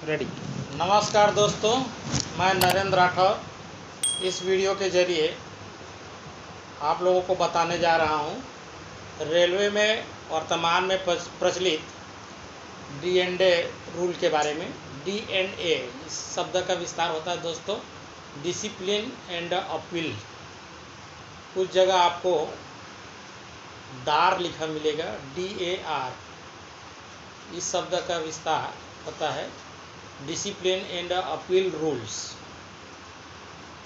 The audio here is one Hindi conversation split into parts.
रेडी। नमस्कार दोस्तों, मैं नरेंद्र राठौर इस वीडियो के जरिए आप लोगों को बताने जा रहा हूं रेलवे में वर्तमान में प्रचलित डी&ए रूल के बारे में। डी&ए इस शब्द का विस्तार होता है दोस्तों डिसिप्लिन एंड अपील। कुछ जगह आपको डार लिखा मिलेगा, DAR। इस शब्द का विस्तार होता है डिसिप्लिन एंड अपील रूल्स।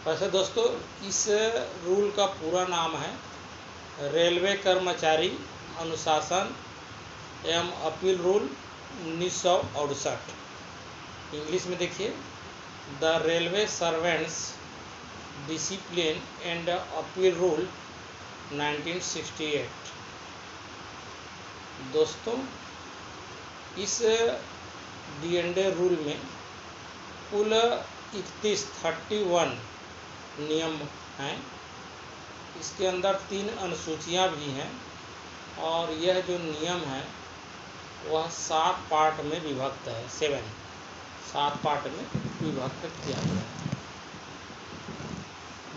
वैसे दोस्तों इस रूल का पूरा नाम है रेलवे कर्मचारी अनुशासन एवं अपील रूल 1968। इंग्लिश में देखिए, the railway servants discipline and appeal rule 1968। दोस्तों इस डी&ए रूल में कुल 31 नियम हैं। इसके अंदर 3 अनुसूचियां भी हैं और यह जो नियम है वह 7 पार्ट में विभक्त है। 7 पार्ट में विभक्त किया गया है।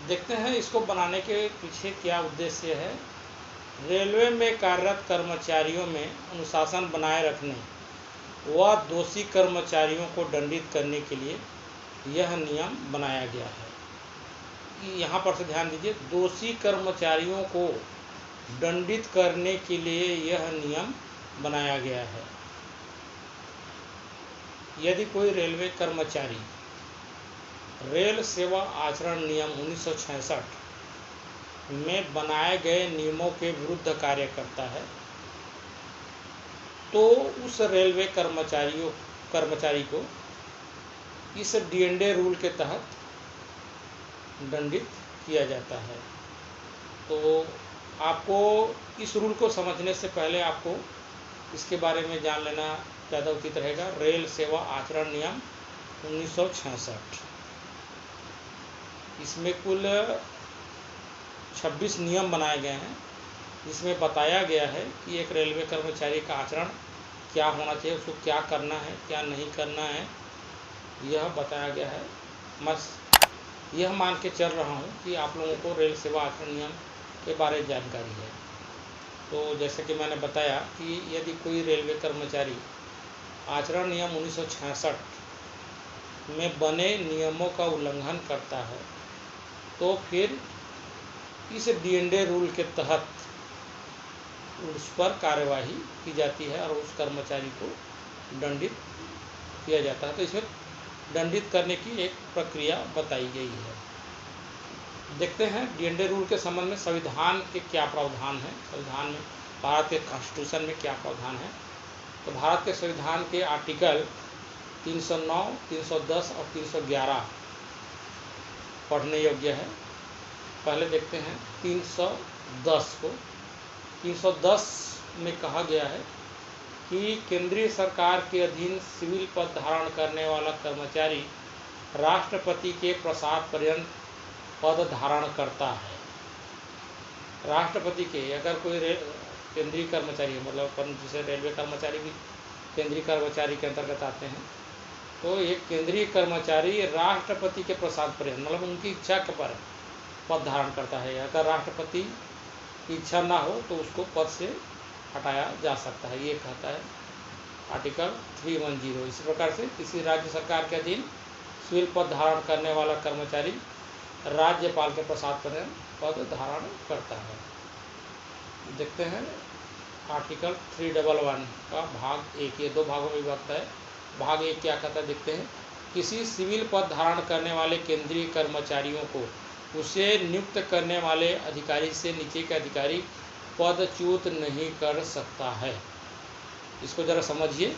देखते हैं इसको बनाने के पीछे क्या उद्देश्य है। रेलवे में कार्यरत कर्मचारियों में अनुशासन बनाए रखने व दोषी कर्मचारियों को दंडित करने के लिए यह नियम बनाया गया है। यहाँ पर से ध्यान दीजिए, दोषी कर्मचारियों को दंडित करने के लिए यह नियम बनाया गया है। यदि कोई रेलवे कर्मचारी रेल सेवा आचरण नियम 1966 में बनाए गए नियमों के विरुद्ध कार्य करता है तो उस रेलवे कर्मचारी को इस डी&ए रूल के तहत दंडित किया जाता है। तो आपको इस रूल को समझने से पहले आपको इसके बारे में जान लेना ज़्यादा उचित रहेगा। रेल सेवा आचरण नियम 1966, इसमें कुल 26 नियम बनाए गए हैं। इसमें बताया गया है कि एक रेलवे कर्मचारी का आचरण क्या होना चाहिए, उसको क्या करना है, क्या नहीं करना है, यह बताया गया है। मैं यह मान के चल रहा हूँ कि आप लोगों को रेल सेवा आचरण नियम के बारे में जानकारी है। तो जैसे कि मैंने बताया कि यदि कोई रेलवे कर्मचारी आचरण नियम 1966 में बने नियमों का उल्लंघन करता है तो फिर इस डी&ए रूल के तहत उस पर कार्यवाही की जाती है और उस कर्मचारी को दंडित किया जाता है। तो इसमें दंडित करने की एक प्रक्रिया बताई गई है। देखते हैं डी&ए रूल के संबंध में संविधान के क्या प्रावधान है, संविधान में भारत के कॉन्स्टिट्यूशन में क्या प्रावधान है। तो भारत के संविधान के आर्टिकल 309, 310 और 311 पढ़ने योग्य है। पहले देखते हैं 310 को। 310 में कहा गया है कि केंद्रीय सरकार के अधीन सिविल पद धारण करने वाला कर्मचारी राष्ट्रपति के प्रसाद पर्यंत पद धारण करता है। राष्ट्रपति के अगर कोई केंद्रीय कर्मचारी है, मतलब जैसे रेलवे कर्मचारी भी केंद्रीय कर्मचारी के अंतर्गत आते हैं, तो एक केंद्रीय कर्मचारी राष्ट्रपति के प्रसाद पर्यंत मतलब उनकी इच्छा के पर पद धारण करता है। अगर राष्ट्रपति की इच्छा ना हो तो उसको पद से हटाया जा सकता है, ये कहता है आर्टिकल 310। इसी प्रकार से किसी राज्य सरकार के अधीन सिविल पद धारण करने वाला कर्मचारी राज्यपाल के प्रसाद पर पद धारण करता है। देखते हैं आर्टिकल 311 का भाग 1, ये 2 भागों में विभक्त है। भाग 1 क्या कहता है देखते हैं। किसी सिविल पद धारण करने वाले केंद्रीय कर्मचारियों को उसे नियुक्त करने वाले अधिकारी से नीचे के अधिकारी पदच्युत नहीं कर सकता है। इसको जरा समझिए,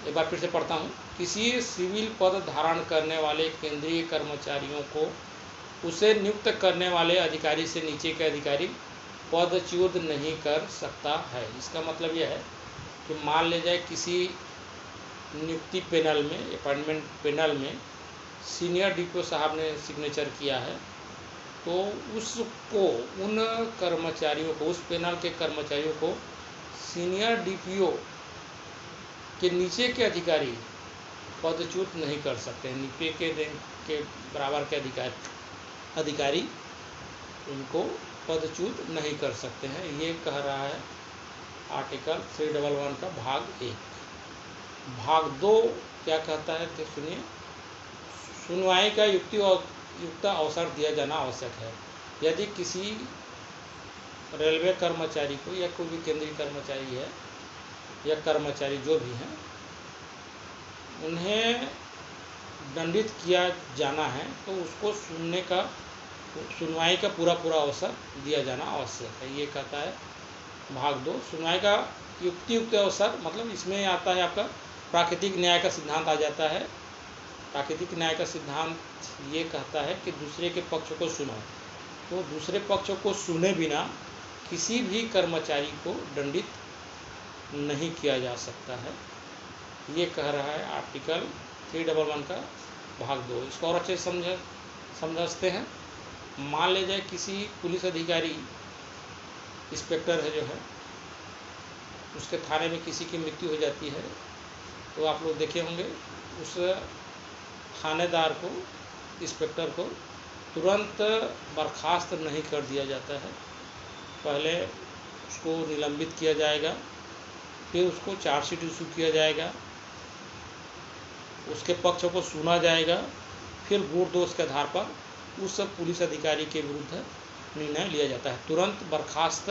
एक बार फिर से पढ़ता हूँ। किसी सिविल पद धारण करने वाले केंद्रीय कर्मचारियों को उसे नियुक्त करने वाले अधिकारी से नीचे के अधिकारी पदच्युत नहीं कर सकता है। इसका मतलब यह है कि मान ले जाए किसी नियुक्ति पैनल में, अपॉइंटमेंट पैनल में सीनियर डीपीओ साहब ने सिग्नेचर किया है, तो उसको उन कर्मचारियों को, उस पैनल के कर्मचारियों को सीनियर डीपीओ कि नीचे के अधिकारी पदच्युत नहीं कर सकते हैं। नीचे के रैंक के बराबर के अधिकारी उनको पदच्युत नहीं कर सकते हैं। ये कह रहा है आर्टिकल 311 का भाग 1। भाग 2 क्या कहता है तो सुनिए। सुनवाई का युक्त अवसर दिया जाना आवश्यक है। यदि किसी रेलवे कर्मचारी को या कोई भी केंद्रीय कर्मचारी है या कर्मचारी जो भी हैं, उन्हें दंडित किया जाना है तो उसको सुनवाई का पूरा अवसर दिया जाना आवश्यक है। ये कहता है भाग 2। सुनवाई का युक्त अवसर मतलब इसमें आता है आपका प्राकृतिक न्याय का सिद्धांत आ जाता है। प्राकृतिक न्याय का सिद्धांत ये कहता है कि दूसरे के पक्ष को सुनो, तो दूसरे पक्ष को सुने बिना किसी भी कर्मचारी को दंडित नहीं किया जा सकता है। ये कह रहा है आर्टिकल 311 का भाग 2। इसको और अच्छे से समझते हैं। मान ले जाए किसी पुलिस अधिकारी इंस्पेक्टर है जो है, उसके थाने में किसी की मृत्यु हो जाती है, तो आप लोग देखे होंगे उस थानेदार को, इंस्पेक्टर को तुरंत बर्खास्त नहीं कर दिया जाता है। पहले उसको निलंबित किया जाएगा, फिर उसको चार्जशीट इशू किया जाएगा, उसके पक्ष को सुना जाएगा, फिर गुण दोष के आधार पर उस पुलिस अधिकारी के विरुद्ध निर्णय लिया जाता है। तुरंत बर्खास्त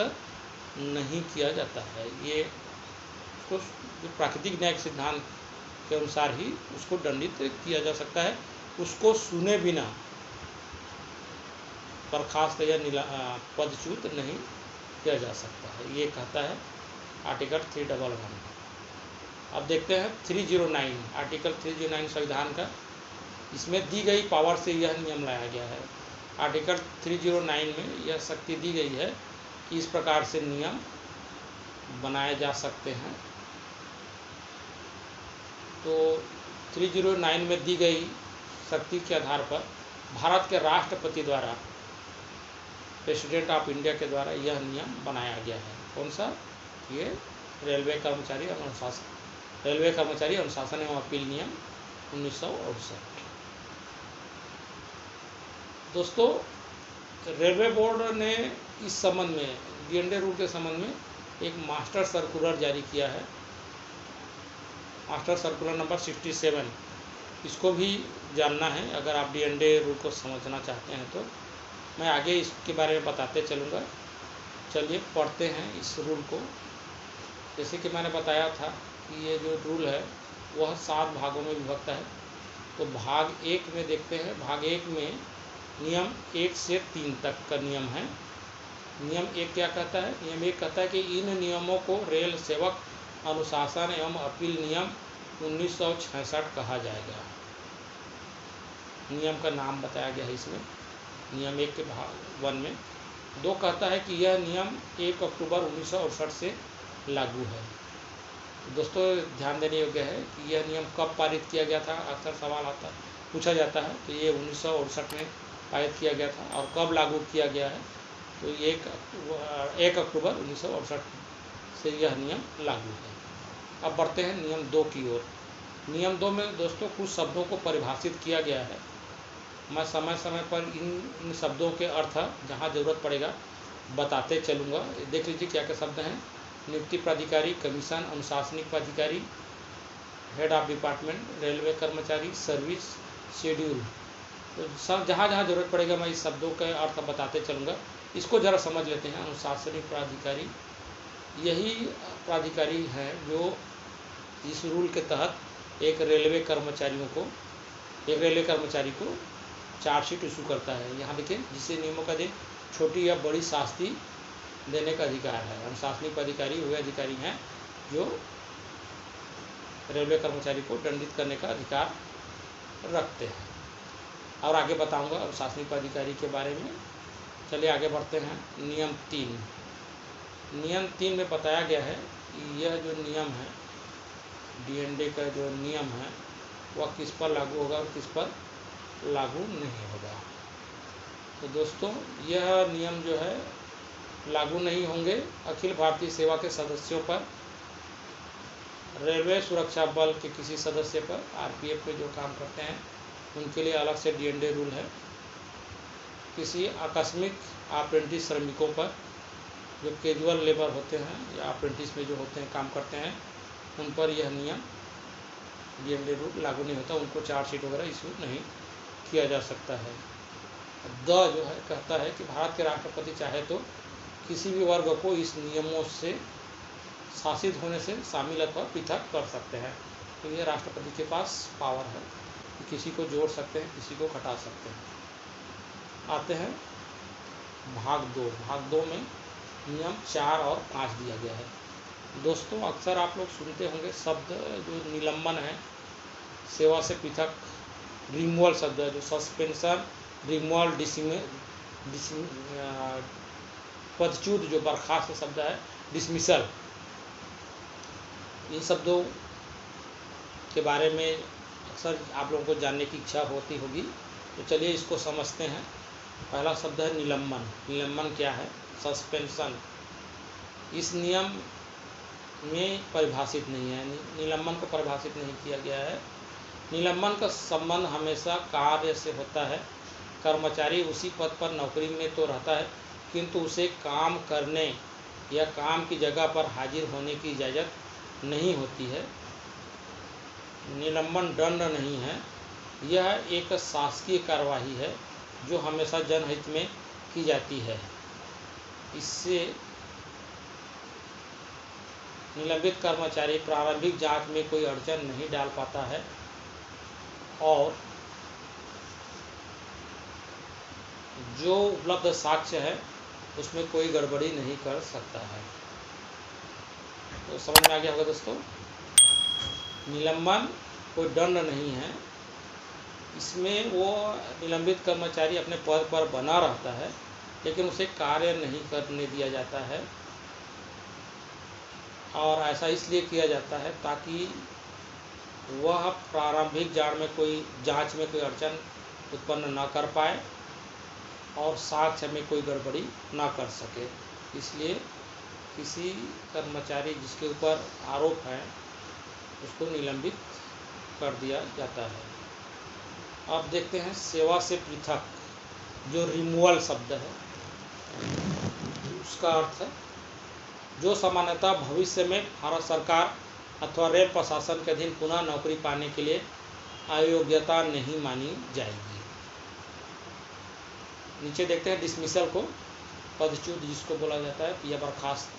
नहीं किया जाता है। ये उसको जो प्राकृतिक न्याय सिद्धांत के अनुसार ही उसको दंडित किया जा सकता है। उसको सुने बिना बर्खास्त या पदच्युत नहीं किया जा सकता है। ये कहता है आर्टिकल 311। अब देखते हैं 309, आर्टिकल 309 संविधान का। इसमें दी गई पावर से यह नियम लाया गया है। आर्टिकल 309 में यह शक्ति दी गई है कि इस प्रकार से नियम बनाए जा सकते हैं। तो 309 में दी गई शक्ति के आधार पर भारत के राष्ट्रपति द्वारा, प्रेसिडेंट ऑफ इंडिया के द्वारा यह नियम बनाया गया है। कौन सा? ये रेलवे कर्मचारी अनुशासन एवं अपील नियम 1968। दोस्तों, रेलवे बोर्ड ने इस संबंध में डीएनडे रूल के संबंध में एक मास्टर सर्कुलर जारी किया है, मास्टर सर्कुलर नंबर 67। इसको भी जानना है अगर आप डीएनडे रूल को समझना चाहते हैं तो मैं आगे इसके बारे में बताते चलूँगा। चलिए पढ़ते हैं इस रूल को। जैसे कि मैंने बताया था कि ये जो रूल है वह 7 भागों में विभक्त है। तो भाग 1 में देखते हैं। भाग 1 में नियम 1 से 3 तक का नियम है। नियम 1 क्या कहता है? नियम 1 कहता है कि इन नियमों को रेल सेवक अनुशासन एवं अपील नियम 1966 कहा जाएगा। नियम का नाम बताया गया है इसमें, नियम 1 के भाग 1 में। 2 कहता है कि यह नियम 1 अक्टूबर 1968 से लागू है। दोस्तों, ध्यान देने योग्य है कि यह नियम कब पारित किया गया था, अक्सर सवाल पूछा जाता है। तो ये 1968 में पारित किया गया था। और कब लागू किया गया है? तो 1 अक्टूबर 1968 से यह नियम लागू है। अब बढ़ते हैं नियम 2 की ओर। नियम 2 में दोस्तों कुछ शब्दों को परिभाषित किया गया है। मैं समय समय पर इन शब्दों के अर्थ जहाँ ज़रूरत पड़ेगा बताते चलूँगा। देख लीजिए क्या क्या शब्द हैं। नियुक्ति प्राधिकारी, कमीशन, अनुशासनिक प्राधिकारी, हेड ऑफ डिपार्टमेंट, रेलवे कर्मचारी, सर्विस शेड्यूल। तो सब जहाँ जहाँ ज़रूरत पड़ेगा मैं इस शब्दों के अर्थ बताते चलूँगा। इसको ज़रा समझ लेते हैं। अनुशासनिक प्राधिकारी यही प्राधिकारी हैं जो इस रूल के तहत एक रेलवे कर्मचारी को चार्जशीट इशू करता है। यहाँ देखिए, जिससे नियमों का दिन छोटी या बड़ी शास्ति देने का अधिकार है। अनुशासनिक प्राधिकारी वे अधिकारी हैं जो रेलवे कर्मचारी को दंडित करने का अधिकार रखते हैं। और आगे बताऊंगा अनुशासनिक प्राधिकारी के बारे में। चलिए आगे बढ़ते हैं। नियम 3। नियम 3 में बताया गया है कि यह जो नियम है, डीएनडे का जो नियम है, वह किस पर लागू होगा और किस पर लागू नहीं होगा। तो दोस्तों, यह नियम जो है लागू नहीं होंगे अखिल भारतीय सेवा के सदस्यों पर रेलवे सुरक्षा बल के किसी सदस्य पर, आरपीएफ पे जो काम करते हैं उनके लिए अलग से डीएनडे रूल है। किसी आकस्मिक अप्रेंटिस श्रमिकों पर, जो कैजुअल लेबर होते हैं या अप्रेंटिस में जो होते हैं, काम करते हैं, उन पर यह नियम डीएनडे रूल लागू नहीं होता, उनको चार्जशीट वगैरह इशू नहीं किया जा सकता है। द जो है कहता है कि भारत के राष्ट्रपति चाहे तो किसी भी वर्ग को इस नियमों से शासित होने से शामिल अथवा पृथक कर सकते हैं। तो ये राष्ट्रपति के पास पावर है कि किसी को जोड़ सकते हैं, किसी को घटा सकते हैं। आते हैं भाग 2। भाग 2 में नियम 4 और 5 दिया गया है। दोस्तों, अक्सर आप लोग सुनते होंगे शब्द जो निलंबन है, सेवा से पृथक, रिमूवल शब्द है, जो सस्पेंशन, रिमूवल, पदच्युत जो बर्खास्त शब्द है, डिसमिसल, इन शब्दों के बारे में अक्सर आप लोगों को जानने की इच्छा होती होगी। तो चलिए इसको समझते हैं। पहला शब्द है निलंबन। निलंबन क्या है? सस्पेंशन इस नियम में परिभाषित नहीं है, निलंबन को परिभाषित नहीं किया गया है। निलंबन का संबंध हमेशा कार्य से होता है। कर्मचारी उसी पद पर नौकरी में तो रहता है, किंतु उसे काम करने या काम की जगह पर हाजिर होने की इजाज़त नहीं होती है। निलंबन दंड नहीं है, यह एक शासकीय कार्यवाही है जो हमेशा जनहित में की जाती है। इससे निलंबित कर्मचारी प्रारंभिक जांच में कोई अड़चन नहीं डाल पाता है और जो उपलब्ध साक्ष्य है उसमें कोई गड़बड़ी नहीं कर सकता है। तो समझ में आ गया होगा दोस्तों। निलंबन कोई दंड नहीं है, इसमें वो निलंबित कर्मचारी अपने पद पर बना रहता है लेकिन उसे कार्य नहीं करने दिया जाता है, और ऐसा इसलिए किया जाता है ताकि वह प्रारंभिक जांच में कोई अड़चन उत्पन्न न कर पाए और साक्ष्य में कोई गड़बड़ी ना कर सके। इसलिए किसी कर्मचारी जिसके ऊपर आरोप है उसको निलंबित कर दिया जाता है। अब देखते हैं सेवा से पृथक, जो रिमूवल शब्द है, उसका अर्थ है जो सामान्यतः भविष्य में भारत सरकार अथवा रेल प्रशासन के अधीन पुनः नौकरी पाने के लिए अयोग्यता नहीं मानी जाएगी। नीचे देखते हैं डिसमिसल को, पदच्युत जिसको बोला जाता है या बर्खास्त,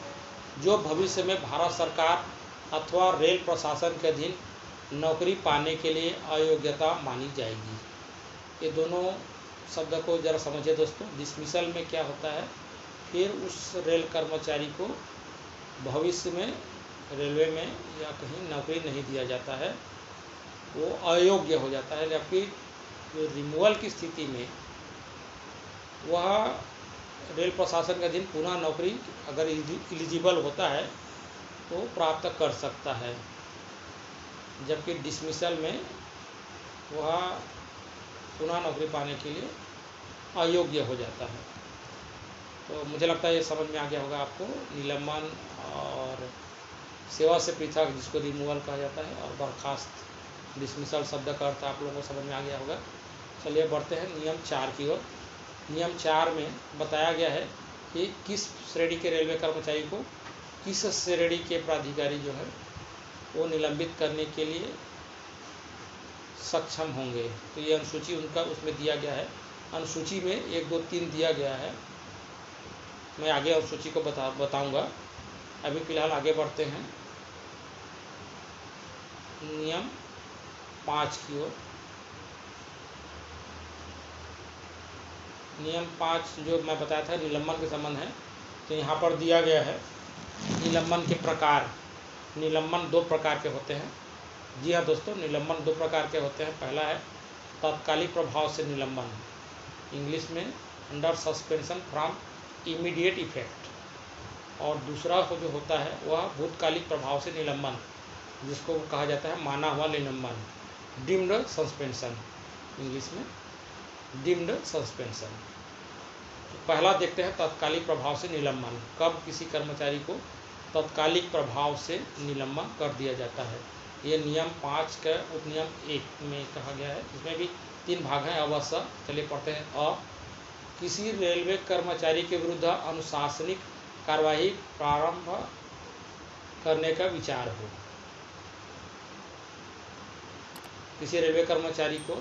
जो भविष्य में भारत सरकार अथवा रेल प्रशासन के अधीन नौकरी पाने के लिए अयोग्यता मानी जाएगी। ये दोनों शब्द को जरा समझिए दोस्तों। डिसमिसल में क्या होता है, फिर उस रेल कर्मचारी को भविष्य में रेलवे में या कहीं नौकरी नहीं दिया जाता है, वो अयोग्य हो जाता है। जबकि जो रिमूवल की स्थिति में वह रेल प्रशासन के अधीन पुनः नौकरी अगर एलिजिबल होता है तो प्राप्त कर सकता है, जबकि डिसमिसल में वह पुनः नौकरी पाने के लिए अयोग्य हो जाता है। तो मुझे लगता है ये समझ में आ गया होगा आपको। निलंबन और सेवा से पृथक जिसको रिमूवल कहा जाता है, और बर्खास्त डिसमिसल शब्द का अर्थ आप लोगों को समझ में आ गया होगा। चलिए बढ़ते हैं नियम 4 की ओर। नियम 4 में बताया गया है कि किस श्रेणी के रेलवे कर्मचारी को किस श्रेणी के प्राधिकारी जो है वो निलंबित करने के लिए सक्षम होंगे। तो ये अनुसूची उनका उसमें दिया गया है। अनुसूची में 1, 2, 3 दिया गया है। मैं आगे अनुसूची को बताऊंगा। अभी फिलहाल आगे बढ़ते हैं नियम 5 की ओर। नियम 5 जो मैं बताया था निलंबन के संबंध है, तो यहाँ पर दिया गया है निलंबन के प्रकार। निलंबन 2 प्रकार के होते हैं। जी हाँ दोस्तों, निलंबन 2 प्रकार के होते हैं। पहला है तात्कालिक प्रभाव से निलंबन, इंग्लिश में under suspension from immediate effect, और दूसरा जो होता है वह भूतकालिक प्रभाव से निलंबन, जिसको कहा जाता है माना हुआ निलंबन, डीम्ड सस्पेंशन, इंग्लिश में डीम्ड सस्पेंशन। तो पहला देखते हैं तात्कालिक प्रभाव से निलंबन। कब किसी कर्मचारी को तत्कालिक प्रभाव से निलंबन कर दिया जाता है। ये नियम 5 का उपनियम 1 में कहा गया है। इसमें भी 3 भाग हैं अवश्य। चलिए पढ़ते हैं। किसी रेलवे कर्मचारी के विरुद्ध अनुशासनिक कार्यवाही प्रारंभ करने का विचार हो। किसी रेलवे कर्मचारी को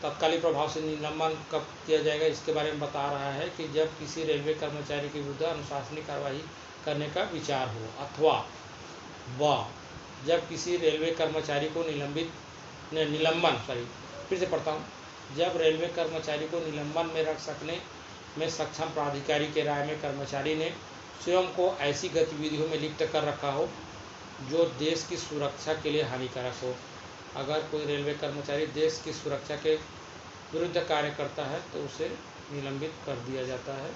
तत्कालिक प्रभाव से निलंबन कब किया जाएगा, इसके बारे में बता रहा है कि जब किसी रेलवे कर्मचारी के विरुद्ध अनुशासनिक कार्यवाही करने का विचार हो, अथवा व जब किसी रेलवे कर्मचारी को जब रेलवे कर्मचारी को निलंबन में रख सकने में सक्षम प्राधिकारी के राय में कर्मचारी ने स्वयं को ऐसी गतिविधियों में लिप्त कर रखा हो जो देश की सुरक्षा के लिए हानिकारक हो। अगर कोई रेलवे कर्मचारी देश की सुरक्षा के विरुद्ध कार्य करता है तो उसे निलंबित कर दिया जाता है।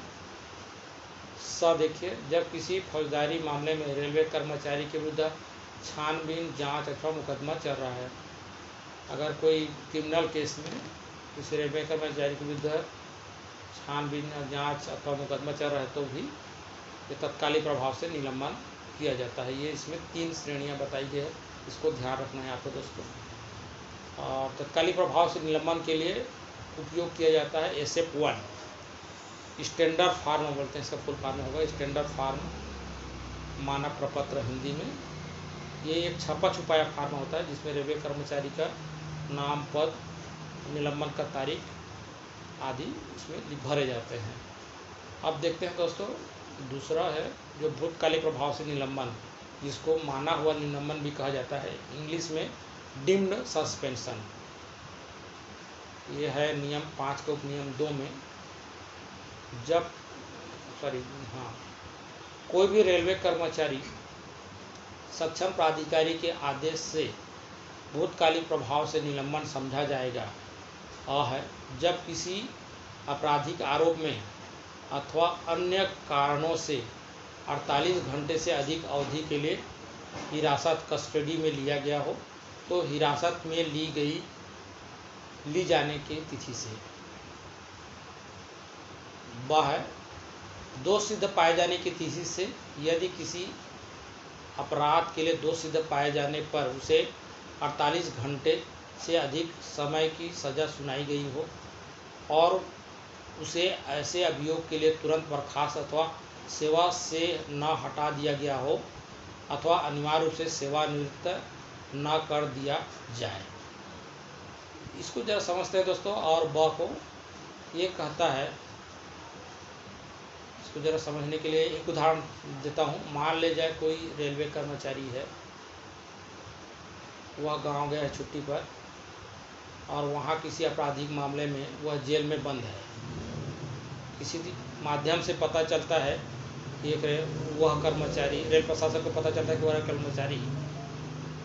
देखिए, जब किसी फौजदारी मामले में रेलवे कर्मचारी के विरुद्ध छानबीन, जांच अथवा मुकदमा चल रहा है। अगर कोई क्रिमिनल केस में किसी रेलवे कर्मचारी के विरुद्ध छानबीन, जांच अथवा मुकदमा चल रहा है तो भी ये तत्कालिक प्रभाव से निलंबन किया जाता है। ये इसमें 3 श्रेणियां बताई गई है, इसको ध्यान रखना है आपको दोस्तों। और तत्कालिक प्रभाव से निलंबन के लिए उपयोग किया जाता है SF 1, स्टैंडर्ड फॉर्म बोलते हैं, इसका फुल फॉर्म होगा स्टैंडर्ड फॉर्म, मानक प्रपत्र हिंदी में। ये एक छपा छुपाया फॉर्म होता है जिसमें रेलवे कर्मचारी का नाम, पद, निलंबन का तारीख आदि इसमें भरे जाते हैं। अब देखते हैं दोस्तों, दूसरा है जो भूतकालिक प्रभाव से निलंबन, जिसको माना हुआ निलंबन भी कहा जाता है, इंग्लिश में डीम्ड सस्पेंशन। ये है नियम 5 के उपनियम 2 में। कोई भी रेलवे कर्मचारी सक्षम प्राधिकारी के आदेश से भूतकालिक प्रभाव से निलंबन समझा जाएगा है जब किसी आपराधिक आरोप में अथवा अन्य कारणों से 48 घंटे से अधिक अवधि के लिए हिरासत कस्टडी में लिया गया हो, तो हिरासत में ली जाने की तिथि से दोष सिद्ध पाए जाने की तिथि से, यदि किसी अपराध के लिए दोष सिद्ध पाए जाने पर उसे 48 घंटे से अधिक समय की सज़ा सुनाई गई हो और उसे ऐसे अभियोग के लिए तुरंत बर्खास्त अथवा सेवा से न हटा दिया गया हो अथवा अनिवार्य रूप से सेवानिवृत्त न कर दिया जाए। इसको जरा समझते हैं दोस्तों। और को ये कहता है, इसको जरा समझने के लिए एक उदाहरण देता हूँ। मान ले जाए कोई रेलवे कर्मचारी है, वह गांव गया है छुट्टी पर और वहाँ किसी आपराधिक मामले में वह जेल में बंद है। किसी माध्यम से पता चलता है कि वह कर्मचारी, रेल प्रशासन को पता चलता है कि वह कर्मचारी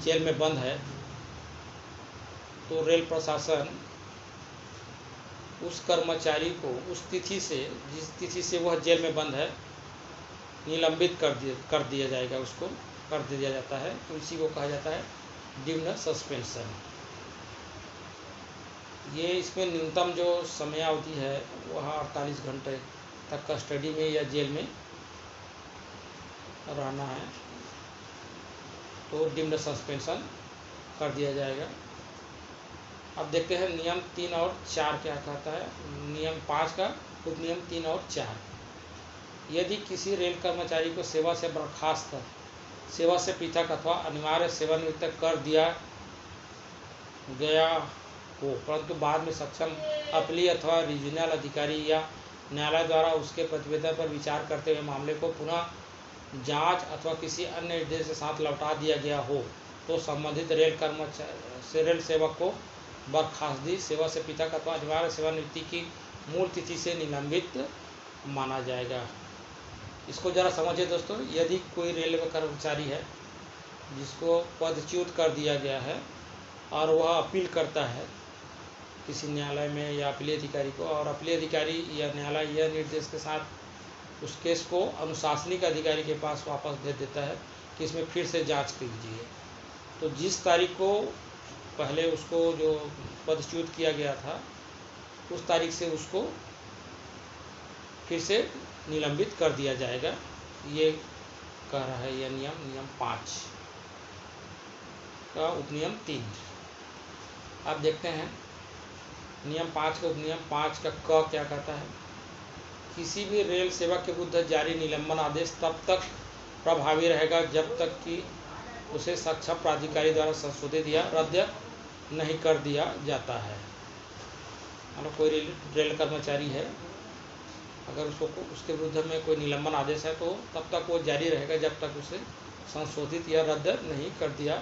जेल में बंद है, तो रेल प्रशासन उस कर्मचारी को उस तिथि से, जिस तिथि से वह जेल में बंद है, निलंबित कर दिया जाएगा, उसको कर दिया जाता है। तो इसी को कहा जाता है डीम्ड सस्पेंशन। ये इसमें न्यूनतम जो समयावधि है वह 48 घंटे तक कस्टडी में या जेल में रहना है, तो डीम्ड सस्पेंशन कर दिया जाएगा। अब देखते हैं नियम 3 और 4 क्या कहता है। नियम 5 का उपनियम 3 और 4, यदि किसी रेल कर्मचारी को सेवा से बर्खास्त, सेवा से पृथक अथवा अनिवार्य सेवानिवृत्त कर दिया गया हो, परंतु बाद में सक्षम अपीलीय अथवा रीजनल अधिकारी या न्यायालय द्वारा उसके प्रतिवेदन पर विचार करते हुए मामले को पुनः जांच अथवा किसी अन्य निर्देश के साथ लौटा दिया गया हो, तो संबंधित रेल सेवक को बर्खास्तगी, सेवा से पृथक अथवा अनिवार्य सेवानिवृत्ति की मूल तिथि से निलंबित माना जाएगा। इसको जरा समझिए दोस्तों। यदि कोई रेलवे कर्मचारी है जिसको पदच्युत कर दिया गया है और वह अपील करता है किसी न्यायालय में या अपीलीय अधिकारी को, और अपीलीय अधिकारी या न्यायालय यह निर्देश के साथ उस केस को अनुशासनिक अधिकारी के पास वापस भेज देता है कि इसमें फिर से जांच कीजिए, तो जिस तारीख को पहले उसको जो पदच्युत किया गया था उस तारीख से उसको फिर से निलंबित कर दिया जाएगा। ये कह रहा है यह नियम 5 का उपनियम 3। अब देखते हैं नियम 5 का उपनियम 5 का क क्या कहता है। किसी भी रेल सेवक के विरुद्ध जारी निलंबन आदेश तब तक प्रभावी रहेगा जब तक कि उसे सक्षम प्राधिकारी द्वारा संशोधित या रद्द नहीं कर दिया जाता है। मतलब कोई रेल कर्मचारी है, अगर उसके विरुद्ध में कोई निलंबन आदेश है तो तब तक वो जारी रहेगा जब तक उसे संशोधित या रद्द नहीं कर दिया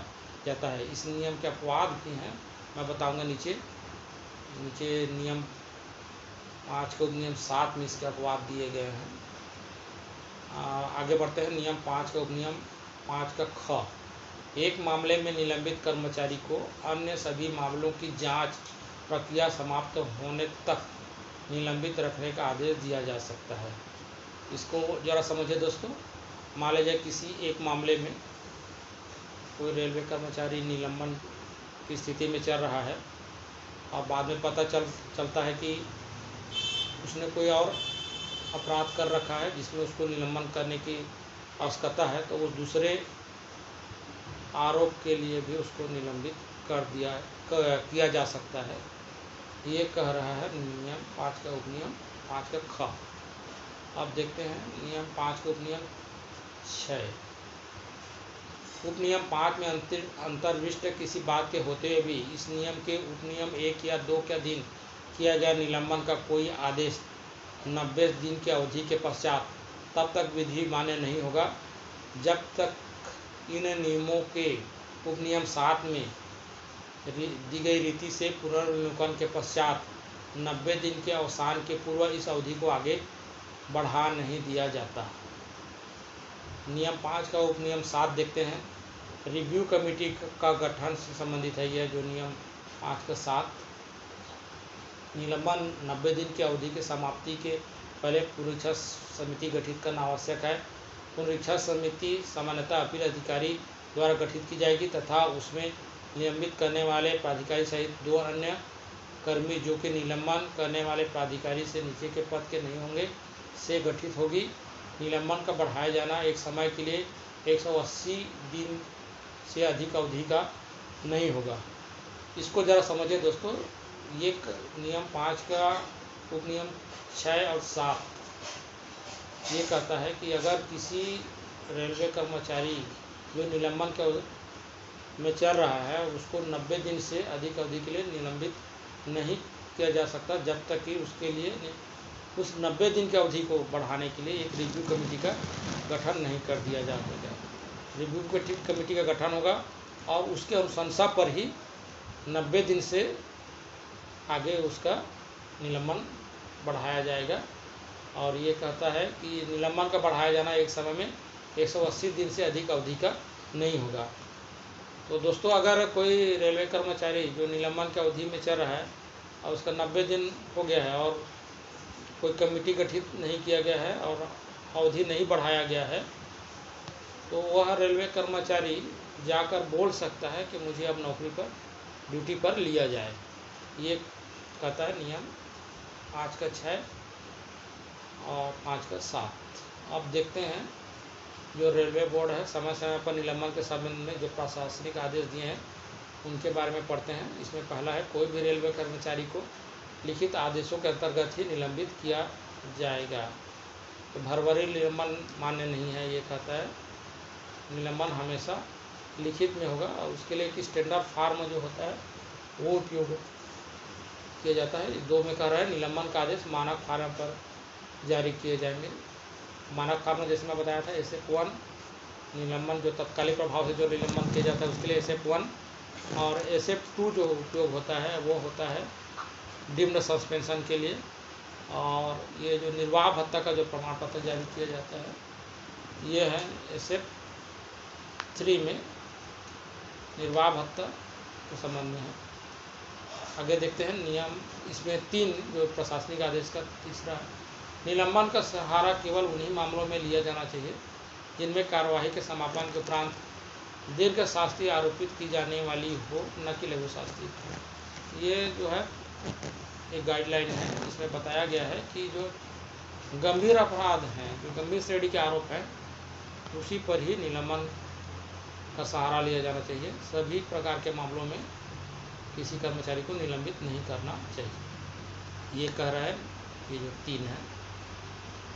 जाता है। इस नियम के अपवाद भी हैं, मैं बताऊंगा नीचे नियम 5 के उपनियम 7 में इसके अपवाद दिए गए हैं। आगे बढ़ते हैं। नियम 5 का उपनियम 5 का ख। एक मामले में निलंबित कर्मचारी को अन्य सभी मामलों की जांच प्रक्रिया समाप्त होने तक निलंबित रखने का आदेश दिया जा सकता है। इसको ज़रा समझिए दोस्तों। मान लीजिए किसी एक मामले में कोई रेलवे कर्मचारी निलंबन की स्थिति में चल रहा है और बाद में पता चलता है कि उसने कोई और अपराध कर रखा है जिसमें उसको निलंबन करने की आवश्यकता है, तो उस दूसरे आरोप के लिए भी उसको निलंबित किया जा सकता है। ये कह रहा है नियम 5 का उपनियम 5 का ख। अब देखते हैं नियम 5 का उपनियम 6। उपनियम 5 में अंतर्विष्ट किसी बात के होते हुए भी इस नियम के उपनियम 1 या 2 के अधीन किया गया निलंबन का कोई आदेश 90 दिन की अवधि के पश्चात तब तक विधि मान्य नहीं होगा जब तक इन नियमों के उपनियम 7 में दी गई रीति से पुनर्विलोकन के पश्चात 90 दिन के अवसान के पूर्व इस अवधि को आगे बढ़ा नहीं दिया जाता। नियम 5 का उपनियम 7 देखते हैं। रिव्यू कमेटी का गठन से संबंधित है यह जो नियम 5 का 7। निलंबन 90 दिन की अवधि की समाप्ति के पहले पुनरीक्षा समिति गठित करना आवश्यक है। पुनरीक्षा समिति सामान्यतः अपील अधिकारी द्वारा गठित की जाएगी तथा उसमें निलंबित करने वाले प्राधिकारी सहित 2 अन्य कर्मी जो कि निलंबन करने वाले प्राधिकारी से नीचे के पद के नहीं होंगे से गठित होगी। निलंबन का बढ़ाया जाना एक समय के लिए 180 दिन से अधिक अवधि का नहीं होगा। इसको ज़रा समझिए दोस्तों। ये नियम 5 का उपनियम 6 और 7 ये कहता है कि अगर किसी रेलवे कर्मचारी जो निलंबन के में चल रहा है उसको 90 दिन से अधिक अवधि के लिए निलंबित नहीं किया जा सकता जब तक कि उसके लिए उस 90 दिन की अवधि को बढ़ाने के लिए एक रिव्यू कमेटी का गठन नहीं कर दिया जाएगा। रिव्यू कमेटी का गठन होगा और उसके अनुशंसा पर ही 90 दिन से आगे उसका निलंबन बढ़ाया जाएगा। और ये कहता है कि निलंबन का बढ़ाया जाना एक समय में 180 दिन से अधिक अवधि का नहीं होगा। तो दोस्तों अगर कोई रेलवे कर्मचारी जो निलंबन की अवधि में चल रहा है और उसका 90 दिन हो गया है और कोई कमेटी गठित नहीं किया गया है और अवधि नहीं बढ़ाया गया है, तो वह रेलवे कर्मचारी जाकर बोल सकता है कि मुझे अब नौकरी पर ड्यूटी पर लिया जाए। ये कहता है नियम 5 का 6 और 5 का 7। अब देखते हैं जो रेलवे बोर्ड है समय समय पर निलंबन के संबंध में जो प्रशासनिक आदेश दिए हैं उनके बारे में पढ़ते हैं। इसमें पहला है कोई भी रेलवे कर्मचारी को लिखित आदेशों के अंतर्गत ही निलंबित किया जाएगा। तो भरभरी निलंबन मान्य नहीं है। ये कहता है निलंबन हमेशा लिखित में होगा और उसके लिए एक स्टैंडर्ड फार्म जो होता है वो उपयोग किया जाता है। 2 में कह रहा है निलंबन का आदेश मानक फार्म पर जारी किए जाएंगे। मानक फार्म जैसे मैं बताया था SF1 निलंबन जो तत्कालिक प्रभाव से जो निलंबन किया जाता है उसके लिए SF1 और SF2 जो उपयोग होता है वो होता है डिम्ड सस्पेंशन के लिए। और ये जो निर्वाह भत्ता का जो प्रमाण पत्र जारी किया जाता है ये है SF3 में निर्वाह भत्ता के संबंध में है। आगे देखते हैं नियम इसमें 3 जो प्रशासनिक आदेश का तीसरा है। निलंबन का सहारा केवल उन्हीं मामलों में लिया जाना चाहिए जिनमें कार्यवाही के समापन के उपरांत दीर्घ शास्ति आरोपित की जाने वाली हो, न कि लघु शास्ति। ये जो है एक गाइडलाइन है। इसमें बताया गया है कि जो गंभीर अपराध हैं, जो गंभीर श्रेणी के आरोप हैं उसी पर ही निलंबन का सहारा लिया जाना चाहिए। सभी प्रकार के मामलों में किसी कर्मचारी को निलंबित नहीं करना चाहिए। ये कह रहा है, ये जो 3 है।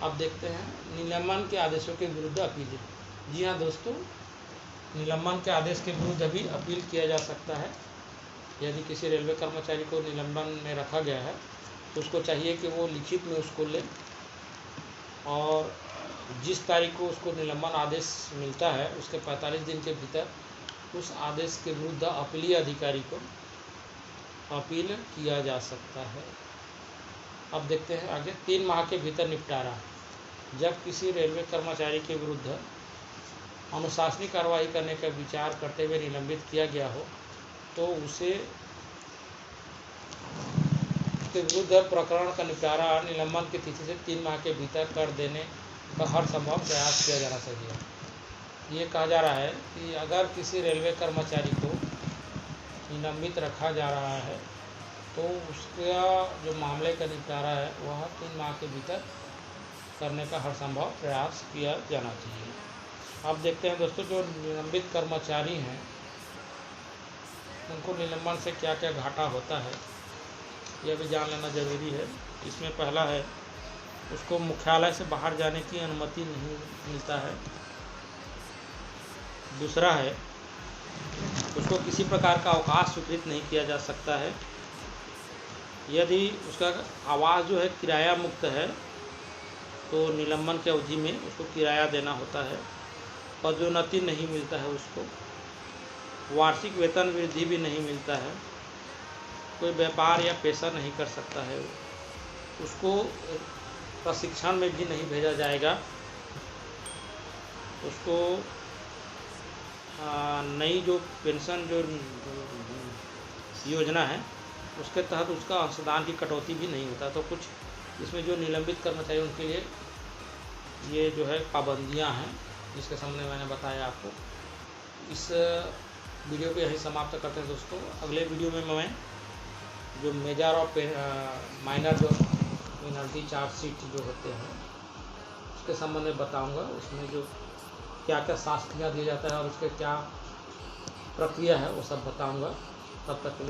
अब देखते हैं निलंबन के आदेशों के विरुद्ध अपील। जी हाँ दोस्तों, निलंबन के आदेश के विरुद्ध भी अपील किया जा सकता है। यदि किसी रेलवे कर्मचारी को निलंबन में रखा गया है तो उसको चाहिए कि वो लिखित में उसको ले, और जिस तारीख को उसको निलंबन आदेश मिलता है उसके 45 दिन के भीतर उस आदेश के विरुद्ध अपीलीय अधिकारी को अपील किया जा सकता है। अब देखते हैं आगे 3 माह के भीतर निपटारा। जब किसी रेलवे कर्मचारी के विरुद्ध अनुशासनिक कार्रवाई करने का विचार करते हुए निलंबित किया गया हो तो उसे के विरुद्ध प्रकरण का निपटारा निलंबन की तिथि से 3 माह के भीतर कर देने का हर संभव प्रयास किया जाना चाहिए। ये कहा जा रहा है कि अगर किसी रेलवे कर्मचारी को निलंबित रखा जा रहा है तो उसका जो मामले का निपटारा है वह 3 माह के भीतर करने का हर संभव प्रयास किया जाना चाहिए। अब देखते हैं दोस्तों, जो निलंबित कर्मचारी हैं उनको निलंबन से क्या क्या घाटा होता है यह भी जान लेना जरूरी है। इसमें पहला है, उसको मुख्यालय से बाहर जाने की अनुमति नहीं मिलता है। दूसरा है, उसको किसी प्रकार का अवकाश स्वीकृत नहीं किया जा सकता है। यदि उसका आवास जो है किराया मुक्त है तो निलंबन की अवधि में उसको किराया देना होता है। पदोन्नति नहीं मिलता है उसको, वार्षिक वेतन वृद्धि भी नहीं मिलता है, कोई व्यापार या पेशा नहीं कर सकता है, उसको प्रशिक्षण में भी नहीं भेजा जाएगा, उसको नई जो पेंशन जो योजना है उसके तहत उसका अंशदान की कटौती भी नहीं होता। तो कुछ इसमें जो निलंबित कर्मचारी उनके लिए ये जो है पाबंदियां हैं जिसके सामने मैंने बताया आपको। इस वीडियो को यहीं समाप्त करते हैं दोस्तों। अगले वीडियो में मैं जो मेजर और माइनर जो पेनल्टी चार्जशीट जो होते हैं उसके संबंध में बताऊंगा। उसमें जो क्या क्या शास्तियाँ दिया जाता है और उसके क्या प्रक्रिया है वो सब बताऊंगा। तब तक के लिए